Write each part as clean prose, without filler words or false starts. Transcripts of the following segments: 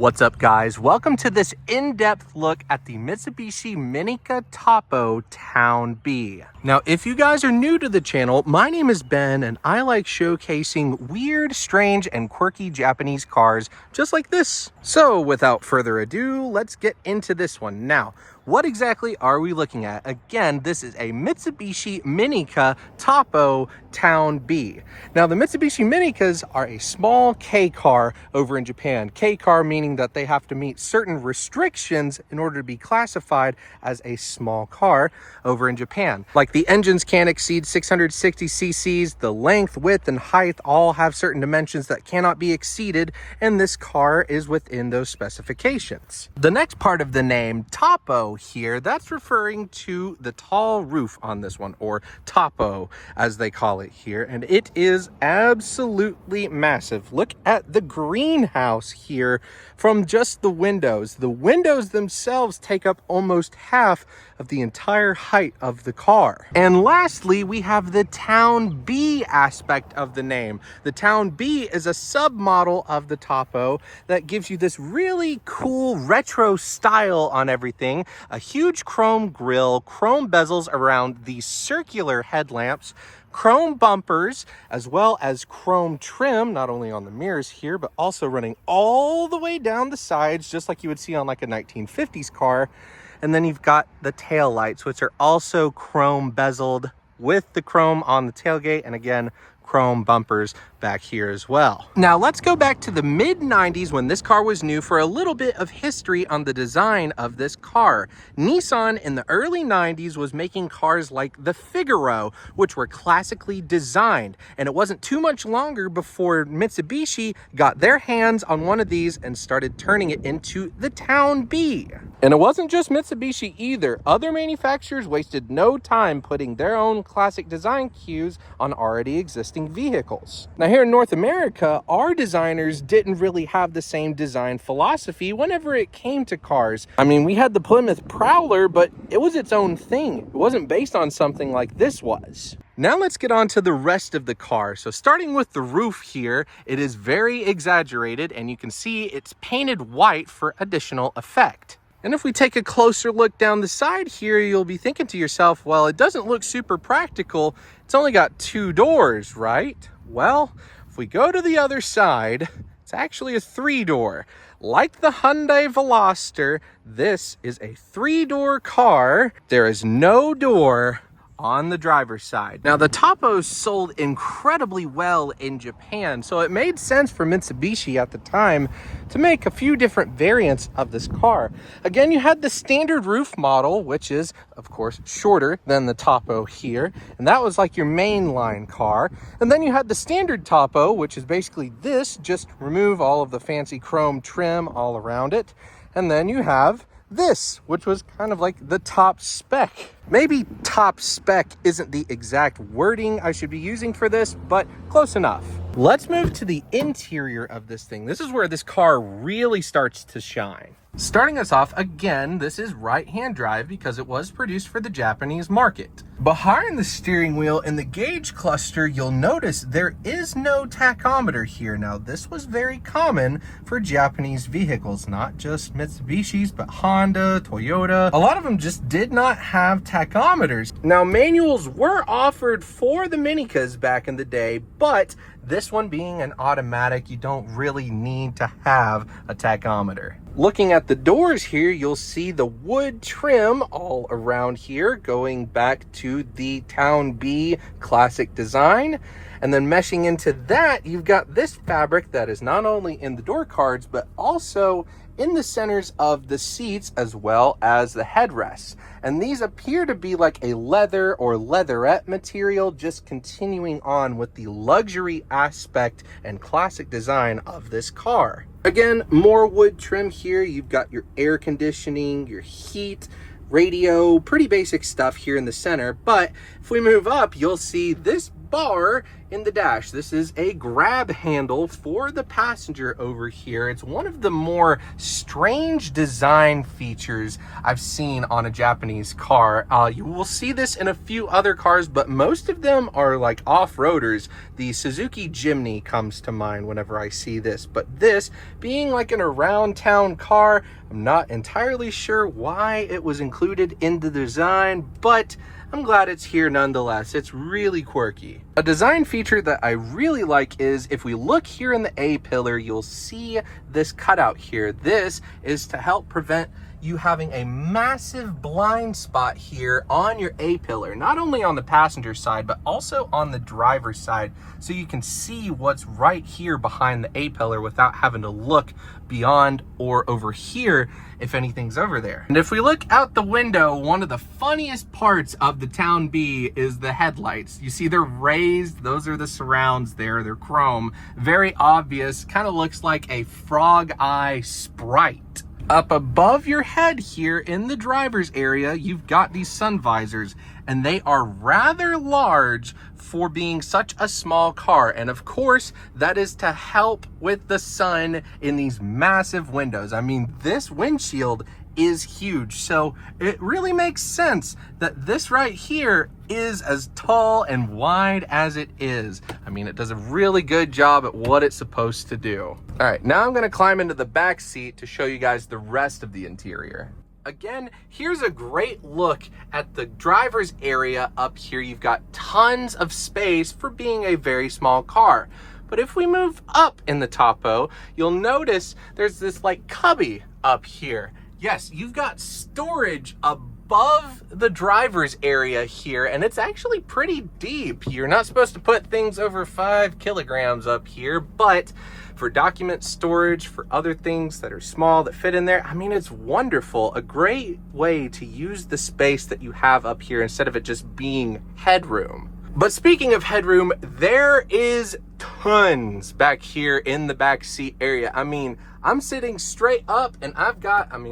What's up, guys? Welcome to this in-depth look at the Mitsubishi Minica Toppo Town B. Now, if you guys are new to the channel, my name is Ben and I like showcasing weird, strange, and quirky Japanese cars just like this. So without further ado, let's get into this one. Now, what exactly are we looking at? Again, this is a Mitsubishi Minica Toppo Town B. Now, the Mitsubishi Minicas are a small K car over in Japan. K car meaning that they have to meet certain restrictions in order to be classified as a small car over in Japan. Like the engines can't exceed 660 cc's, the length, width, and height all have certain dimensions that cannot be exceeded, and this car is within those specifications. The next part of the name, Toppo, here, that's referring to the tall roof on this one, or Toppo as they call it here, and it is absolutely massive. Look at the greenhouse here from just the windows. The windows themselves take up almost half of the entire height of the car. And lastly, we have the Town B aspect of the name. The Town B is a submodel of the Toppo that gives you this really cool retro style on everything. A huge chrome grille, chrome bezels around the circular headlamps, chrome bumpers, as well as chrome trim, not only on the mirrors here, but also running all the way down the sides, just like you would see on like a 1950s car. And then you've got the tail lights, which are also chrome bezeled with the chrome on the tailgate, and again, chrome bumpers back here as well. Now let's go back to the mid-90s when this car was new for a little bit of history on the design of this car. Nissan in the early 90s was making cars like the Figaro, which were classically designed, and it wasn't too much longer before Mitsubishi got their hands on one of these and started turning it into the Town B. And it wasn't just Mitsubishi either. Other manufacturers wasted no time putting their own classic design cues on already existing vehicles. Now here in North America, our designers didn't really have the same design philosophy whenever it came to cars. I mean, we had the Plymouth Prowler, but it was its own thing. It wasn't based on something like this was. Now let's get on to the rest of the car. So starting with the roof here, it is very exaggerated and you can see it's painted white for additional effect. And if we take a closer look down the side here, you'll be thinking to yourself, well, it doesn't look super practical. It's only got 2 doors, right? Well, if we go to the other side, it's actually a 3-door. Like the Hyundai Veloster, this is a 3-door car. There is no door on the driver's side. Now, the Toppos sold incredibly well in Japan, so it made sense for Mitsubishi at the time to make a few different variants of this car. Again, you had the standard roof model, which is, of course, shorter than the Toppo here, and that was like your mainline car. And then you had the standard Toppo, which is basically this, just remove all of the fancy chrome trim all around it. And then you have this, which was kind of like the top spec. Maybe top spec isn't the exact wording I should be using for this, but close enough. Let's move to the interior of this thing. This is where this car really starts to shine. Starting us off, again, this is right-hand drive because it was produced for the Japanese market. Behind the steering wheel in the gauge cluster, you'll notice there is no tachometer here. Now, this was very common for Japanese vehicles, not just Mitsubishis, but Honda, Toyota. A lot of them just did not have tachometers. Now, manuals were offered for the Minicas back in the day, but this one being an automatic, you don't really need to have a tachometer. Looking at the doors here, you'll see the wood trim all around here, going back to the Town B classic design. And then meshing into that, you've got this fabric that is not only in the door cards, but also in the centers of the seats as well as the headrests. And these appear to be like a leather or leatherette material, just continuing on with the luxury aspect and classic design of this car. Again, more wood trim here. You've got your air conditioning, your heat, radio, pretty basic stuff here in the center. But if we move up, you'll see this bar in the dash. This is a grab handle for the passenger over here. It's one of the more strange design features I've seen on a Japanese car. You will see this in a few other cars, but most of them are like off-roaders. The Suzuki Jimny comes to mind whenever I see this, but this being like an around town car, I'm not entirely sure why it was included in the design, but I'm glad it's here nonetheless. It's really quirky. A design feature that I really like is if we look here in the A-pillar, you'll see this cutout here. This is to help prevent you having a massive blind spot here on your A-pillar, not only on the passenger side, but also on the driver's side, so you can see what's right here behind the A-pillar without having to look beyond or over here if anything's over there. And if we look out the window, one of the funniest parts of the Town B is the headlights. You see they're raised, those are the surrounds there, they're chrome. Very obvious, kind of looks like a frog eye sprite. Up above your head here in the driver's area, you've got these sun visors, and they are rather large for being such a small car. And of course, that is to help with the sun in these massive windows. I mean, this windshield is huge, so it really makes sense that this right here is as tall and wide as it is. I mean, it does a really good job at what it's supposed to do. All right, now I'm gonna climb into the back seat to show you guys the rest of the interior. Again, here's a great look at the driver's area up here. You've got tons of space for being a very small car. But if we move up in the Toppo, you'll notice there's this like cubby up here. Yes, you've got storage above the driver's area here, and it's actually pretty deep. You're not supposed to put things over 5 kilograms up here, but for document storage, for other things that are small that fit in there, I mean, it's wonderful. A great way to use the space that you have up here instead of it just being headroom. But speaking of headroom, there is tons back here in the back seat area. I mean, I'm sitting straight up and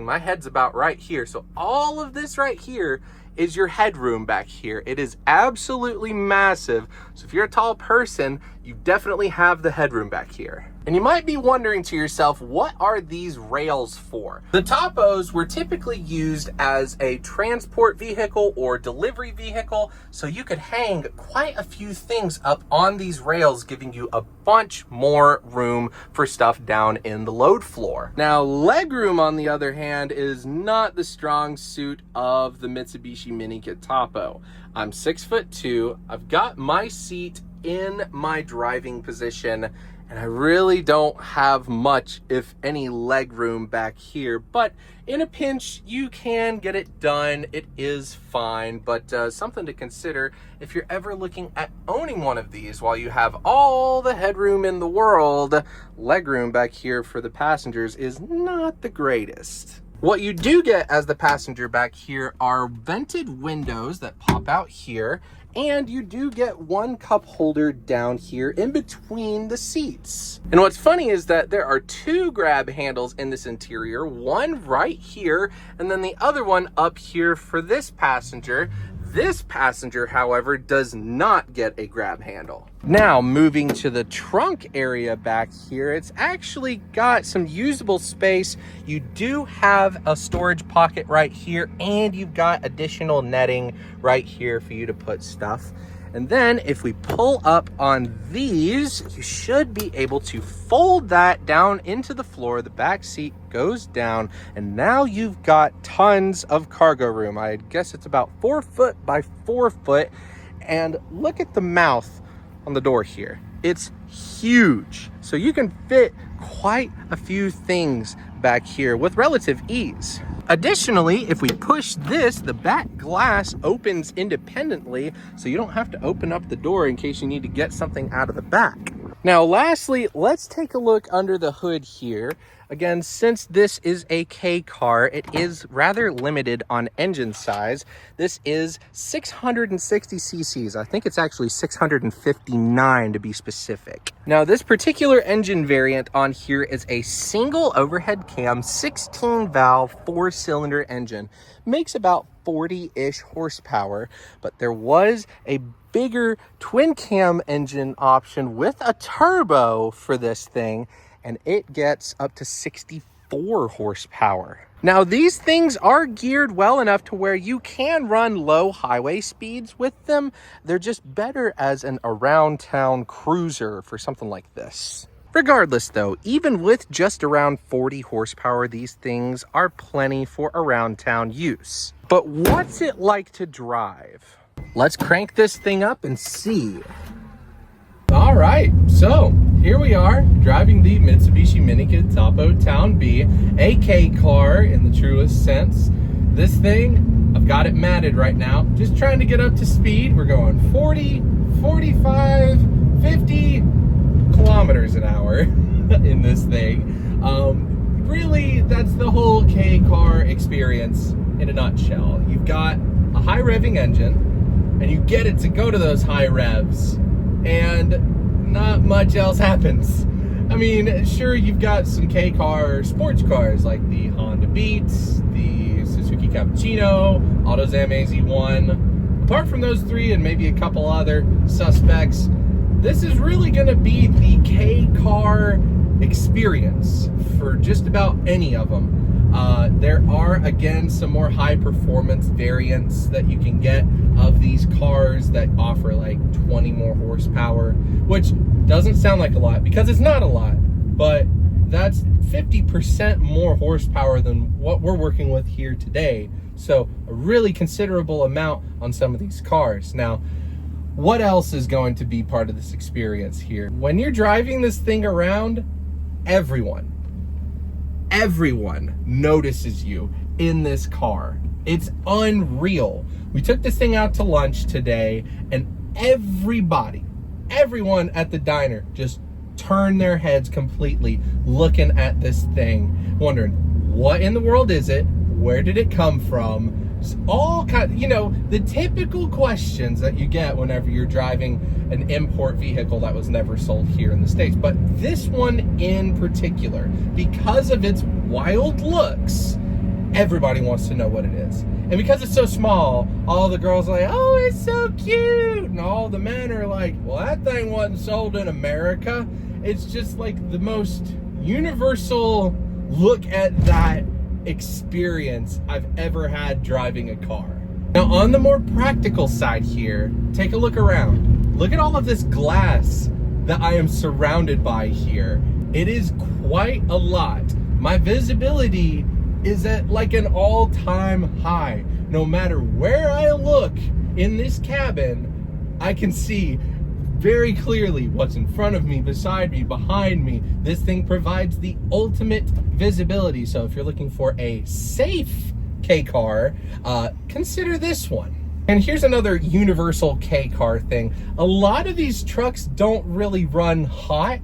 my head's about right here. So all of this right here is your headroom back here. It is absolutely massive. So if you're a tall person, you definitely have the headroom back here. And you might be wondering to yourself, what are these rails for? The Toppos were typically used as a transport vehicle or delivery vehicle, so you could hang quite a few things up on these rails, giving you a bunch more room for stuff down in the load floor. Now, legroom, on the other hand, is not the strong suit of the Mitsubishi Minica Toppo. I'm 6'2", I've got my seat in my driving position, and I really don't have much, if any, leg room back here, but in a pinch, you can get it done. It is fine, but something to consider if you're ever looking at owning one of these. While you have all the headroom in the world, leg room back here for the passengers is not the greatest. What you do get as the passenger back here are vented windows that pop out here, and you do get one cup holder down here in between the seats. And what's funny is that there are 2 grab handles in this interior, one right here, and then the other one up here for this passenger. This passenger, however, does not get a grab handle. Now, moving to the trunk area back here, it's actually got some usable space. You do have a storage pocket right here, and you've got additional netting right here for you to put stuff. And then if we pull up on these, you should be able to fold that down into the floor. The back seat goes down, and now you've got tons of cargo room. I guess it's about 4 foot by 4 foot. And look at the mouth on the door here. It's huge. So you can fit quite a few things back here with relative ease. Additionally, if we push this, the back glass opens independently, so you don't have to open up the door in case you need to get something out of the back. Now, lastly, let's take a look under the hood here. Again, since this is a K car, it is rather limited on engine size. This is 660 cc's. I think it's actually 659 to be specific. Now, this particular engine variant on here is a single overhead cam, 16 valve, 4-cylinder engine. Makes about 40-ish horsepower, but there was a bigger twin cam engine option with a turbo for this thing, and it gets up to 64 horsepower. Now, these things are geared well enough to where you can run low highway speeds with them. They're just better as an around town cruiser for something like this. Regardless though, even with just around 40 horsepower, these things are plenty for around town use. But what's it like to drive? Let's crank this thing up and see. All right, so here we are driving the Mitsubishi Minica Toppo Town B, a K car in the truest sense. This thing, I've got it matted right now. Just trying to get up to speed. We're going 40, 45, 50 kilometers an hour in this thing. Really, that's the whole K car experience in a nutshell. You've got a high revving engine, and you get it to go to those high revs, and not much else happens. I mean, sure, you've got some K-car sports cars like the Honda Beat, the Suzuki Cappuccino, AutoZam AZ1. Apart from those three and maybe a couple other suspects, this is really going to be the K-car experience for just about any of them. There are, again, some more high-performance variants that you can get of these cars that offer like 20 more horsepower, which doesn't sound like a lot because it's not a lot, but that's 50% more horsepower than what we're working with here today. So a really considerable amount on some of these cars. Now, what else is going to be part of this experience here? When you're driving this thing around, everyone notices you in this car. It's unreal. We took this thing out to lunch today, and everyone at the diner just turned their heads completely looking at this thing, wondering, what in the world is it? Where did it come from? It's all kind, the typical questions that you get whenever you're driving an import vehicle that was never sold here in the States. But this one in particular, because of its wild looks, everybody wants to know what it is. And because it's so small, all the girls are like, oh, it's so cute. And all the men are like, well, that thing wasn't sold in America. It's just like the most universal look at that experience I've ever had driving a car. Now, on the more practical side here, take a look around. Look at all of this glass that I am surrounded by here. It is quite a lot. My visibility is at like an all-time high. No matter where I look in this cabin, I can see very clearly what's in front of me, beside me, behind me. This thing provides the ultimate visibility. So if you're looking for a safe K car, consider this one. And here's another universal K car thing. A lot of these trucks don't really run hot.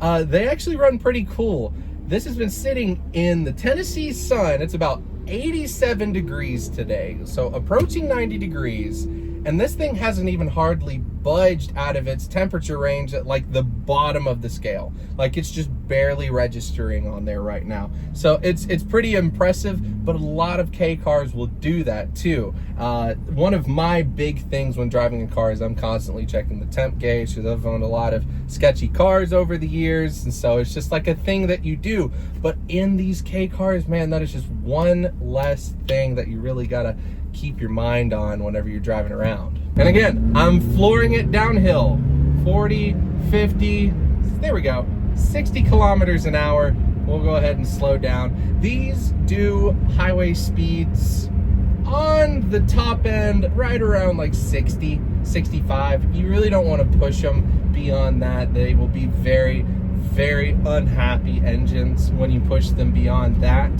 They actually run pretty cool. This has been sitting in the Tennessee sun. It's about 87 degrees today, so approaching 90 degrees. And this thing hasn't even hardly budged out of its temperature range at like the bottom of the scale. Like it's just barely registering on there right now. So it's pretty impressive, but a lot of K cars will do that too. One of my big things when driving a car is I'm constantly checking the temp gauge, because I've owned a lot of sketchy cars over the years. And so it's just like a thing that you do. But in these K cars, man, that is just one less thing that you really gotta keep your mind on whenever you're driving around. And again, I'm flooring it downhill. 40, 50, there we go. 60 kilometers an hour. We'll go ahead and slow down. These do highway speeds on the top end right around like 60, 65. You really don't want to push them beyond that. They will be very, very unhappy engines when you push them beyond that.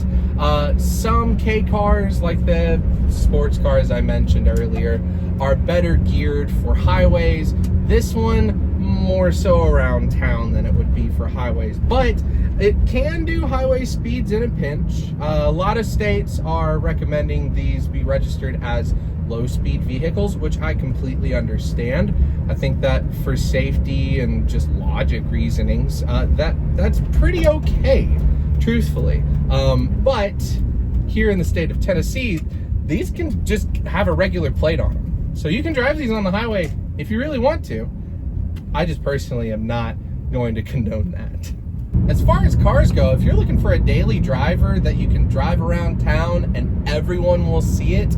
Some K cars, like the sports cars I mentioned earlier, are better geared for highways. This one more so around town than it would be for highways, but it can do highway speeds in a pinch. A lot of states are recommending these be registered as low-speed vehicles, which I completely understand. I think that for safety and just logic reasonings, that's pretty okay, truthfully. But here in the state of Tennessee, these can just have a regular plate on them. So you can drive these on the highway if you really want to. I just personally am not going to condone that. As far as cars go, if you're looking for a daily driver that you can drive around town and everyone will see it,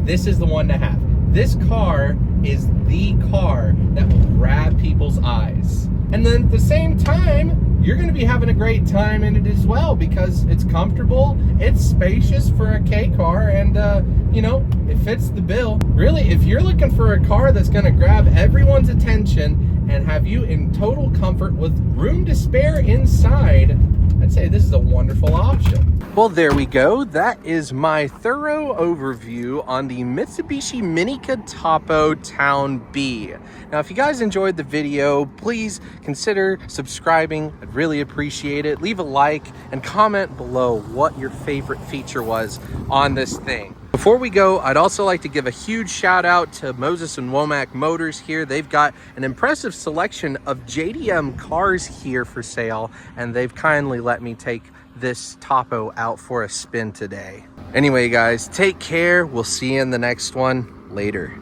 this is the one to have. This car is the car that will grab people's eyes. And then at the same time, you're going to be having a great time in it as well, because it's comfortable, it's spacious for a K car, and you know, it fits the bill. Really, if you're looking for a car that's going to grab everyone's attention and have you in total comfort with room to spare inside, I'd say this is a wonderful option. Well, there we go. That is my thorough overview on the Mitsubishi Minica Toppo Town B. Now, if you guys enjoyed the video, please consider subscribing. I'd really appreciate it. Leave a like and comment below what your favorite feature was on this thing. Before we go, I'd also like to give a huge shout out to Moses and Womack Motors here. They've got an impressive selection of JDM cars here for sale, and they've kindly let me take this Toppo out for a spin today. Anyway, guys, take care. We'll see you in the next one. Later.